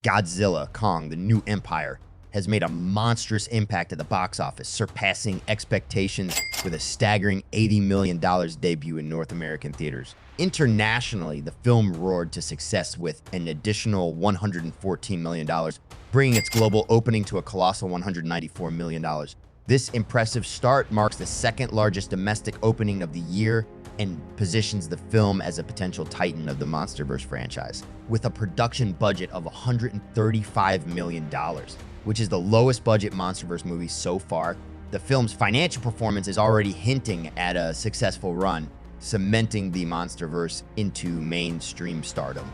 Godzilla, Kong, the New Empire has made a monstrous impact at the box office, surpassing expectations with a staggering $80 million debut in North American theaters. Internationally, the film roared to success with an additional $114 million, bringing its global opening to a colossal $194 million. This impressive start marks the second largest domestic opening of the year and positions the film as a potential titan of the MonsterVerse franchise. With a production budget of $135 million, which is the lowest budget MonsterVerse movie so far, the film's financial performance is already hinting at a successful run, cementing the MonsterVerse into mainstream stardom.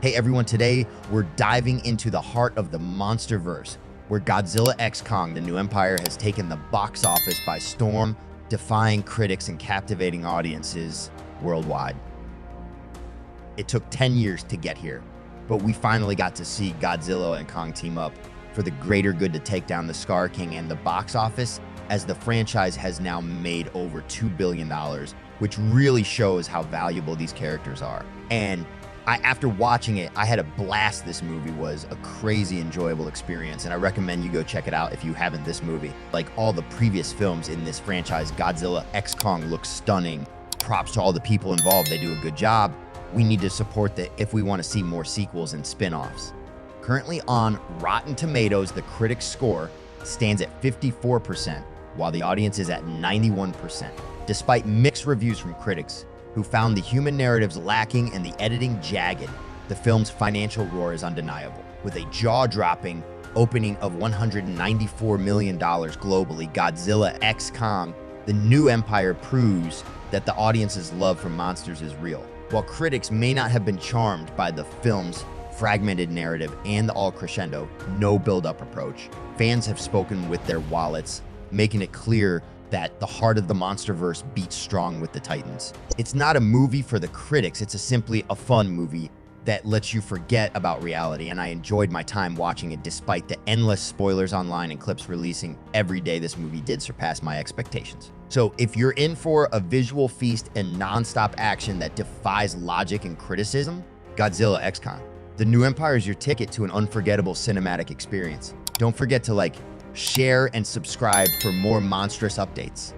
Hey everyone, today we're diving into the heart of the MonsterVerse, where Godzilla x Kong, the New Empire, has taken the box office by storm, defying critics and captivating audiences worldwide. It took 10 years to get here, but we finally got to see Godzilla and Kong team up for the greater good to take down the Scar King and the box office, as the franchise has now made over $2 billion, which really shows how valuable these characters are. And after watching it, I had a blast. This movie was a crazy enjoyable experience, and I recommend you go check it out if you haven't. This movie, like all the previous films in this franchise, Godzilla x Kong looks stunning. Props to all the people involved, they do a good job. We need to support that if we want to see more sequels and spin-offs. Currently on Rotten Tomatoes, the critic score stands at 54%, while the audience is at 91%. Despite mixed reviews from critics, who found the human narratives lacking and the editing jagged, the film's financial roar is undeniable. With a jaw-dropping opening of $194 million globally, Godzilla x Kong, the New Empire proves that the audience's love for monsters is real. While critics may not have been charmed by the film's fragmented narrative and the all-crescendo, no build-up approach, fans have spoken with their wallets, making it clear that the heart of the MonsterVerse beats strong with the Titans. It's not a movie for the critics, it's simply a fun movie that lets you forget about reality, and I enjoyed my time watching it despite the endless spoilers online and clips releasing every day. This movie did surpass my expectations. So if you're in for a visual feast and non-stop action that defies logic and criticism, Godzilla x Kong, the New Empire is your ticket to an unforgettable cinematic experience. Don't forget to share and subscribe for more monstrous updates.